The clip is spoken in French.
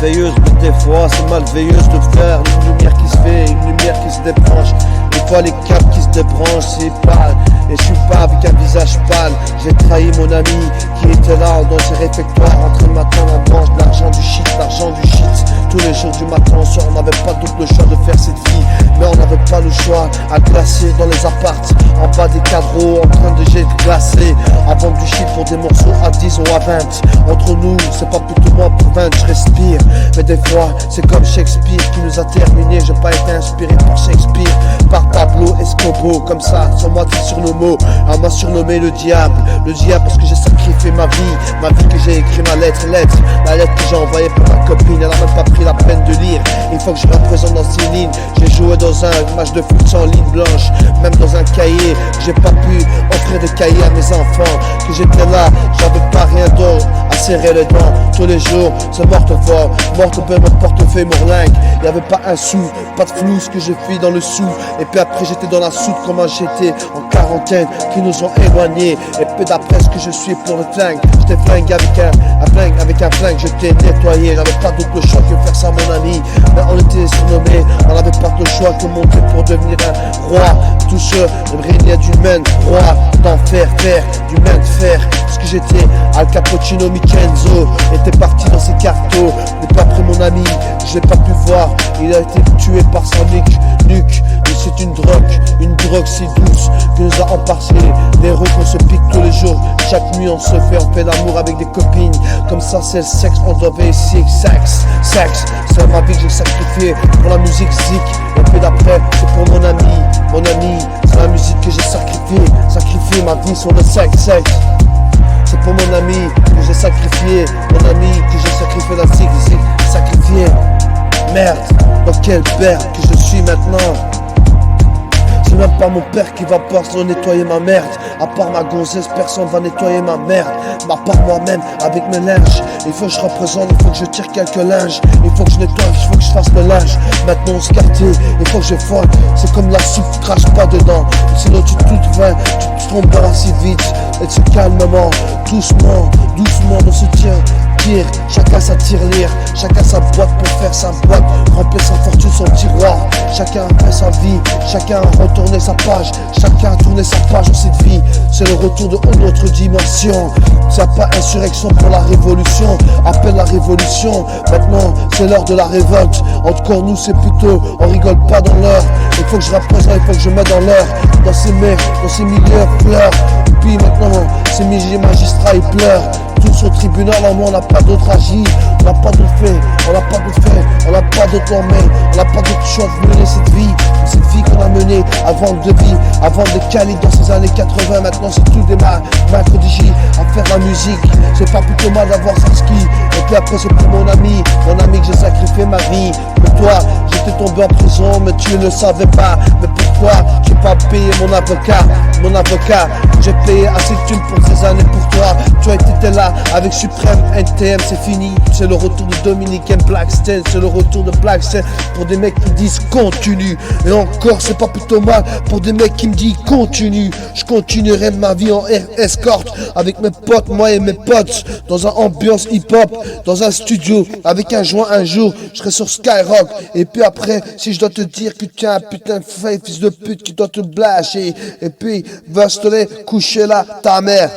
merveilleuse, mais des fois c'est malveilleuse de faire une lumière qui se fait, une lumière qui se débranche. Des fois les câbles qui se débranchent, c'est pâle. Et je suis pas avec un visage pâle. J'ai trahi mon ami qui était là dans ses réfectoires en train de m'attendre en branche. De l'argent du shit, l'argent du shit. Tous les jours du matin au soir, on n'avait pas d'autre le choix de faire cette vie. Mais on n'avait pas le choix à glacer dans les apparts, en bas des cadres, en train de jet glacé. À vendre du shit pour des morceaux à 10 ou à 20. Entre nous, c'est pas plutôt moi pour 20, je respire. Mais des fois, c'est comme Shakespeare qui nous a terminé. J'ai pas été inspiré par Shakespeare, par Pablo Escobar. Comme ça, sans moi qui surnommé, on m'a surnommé le diable. Le diable parce que j'ai sacrifié ma vie que j'ai écrit ma lettre. La lettre que j'ai envoyée pour ma copine, elle a même pas pris la peine de lire. Il faut que je représente dans ces lignes. J'ai joué dans un match de foot sans ligne blanche, même dans un cahier. J'ai pas pu offrir de cahier à mes enfants. Que j'étais là, j'avais pas rien d'autre à serrer les dents. Tous les jours, c'est morte fort, morte peu mon portefeuille, mon lingue. Y'avait pas un sou, pas de flou, ce que j'ai fait dans le sou. Et puis après j'étais dans la soude comme j'étais en quarantaine, qui nous ont éloignés. Et peu d'après ce que je suis pour le flingue. J'étais flingue avec un flingue, j'étais nettoyé. J'avais pas d'autre choix que faire ça mon ami. Mais on était surnommés, on n'avait pas de choix que monter pour devenir un roi. Tout ce régnait du main roi, d'enfer, faire, du main de fer. Ce que j'étais, Al Cappuccino Michenzo était parti dans ses cartos. N'est pas pris mon ami, je l'ai pas pu voir. Il a été tué par sa nuque. Et c'est une drogue si douce que nous a emparcé. Les rues qu'on se pique tous les jours. Chaque nuit on se fait, on fait l'amour avec des copines. Comme ça c'est le sexe, on doit essayer sexe. C'est ma vie que j'ai sacrifié pour la musique zik. Et puis d'après c'est pour mon ami, c'est la musique que j'ai sacrifié ma vie sur le sexe. C'est pour mon ami que j'ai sacrifié, mon ami que j'ai sacrifié la zik, sacrifié. Merde, dans quel père que je suis maintenant. C'est même pas mon père qui va pouvoir nettoyer ma merde. À part ma gonzesse, personne va nettoyer ma merde. À part moi-même, avec mes linges. Il faut que je représente, il faut que je tire quelques linges. Il faut que je nettoie, il faut que je fasse le linge. Maintenant on se quartier, il faut que je folle. C'est comme la soupe, crache pas dedans. Sinon tu te vas, tu te tombes assez vite. Et c'est calmement, doucement, on se tient. Chacun sa tirelire, chacun sa boîte pour faire sa boîte, remplir sa fortune, son tiroir. Chacun a fait sa vie, chacun a retourné sa page, chacun a tourné sa page dans cette vie. C'est le retour de une autre dimension. C'est pas insurrection pour la révolution, appelle la révolution. Maintenant c'est l'heure de la révolte. Encore nous c'est plutôt, on rigole pas dans l'heure. Il faut que je représente, il faut que je mette dans l'heure. Dans ces milieux pleurent. Et puis maintenant ces magistrats ils pleurent. Tous au tribunal, on n'a pas d'autre agi, on n'a pas d'autre fait, on n'a pas d'autre main, on n'a pas d'autre choix de mener cette vie qu'on a menée avant de vie, avant de caler dans ces années 80. Maintenant c'est tout des mains prodigies à faire la musique. C'est pas plutôt mal d'avoir ça ski. Et puis après c'est pour mon ami que j'ai sacrifié ma vie. Pour toi, j'étais tombé en prison, mais tu ne le savais pas. Mais pourquoi j'ai pas payé mon avocat, j'ai payé assez de thunes pour ces années pour toi. Tu as été là avec Suprême, NTM, c'est fini. C'est le retour de Dominique M. Blackstein, c'est le retour de Blackstein. Pour des mecs qui disent continue. Et encore, c'est pas plutôt mal pour des mecs qui me disent continue. Je continuerai ma vie en escorte avec mes potes, moi et mes potes, dans un ambiance hip-hop, dans un studio, avec un joint un jour. Je serai sur Skyrock. Et puis après, si je dois te dire que tu es un putain de fils de pute qui doit te blasher, et puis va se te coucher là, ta mère.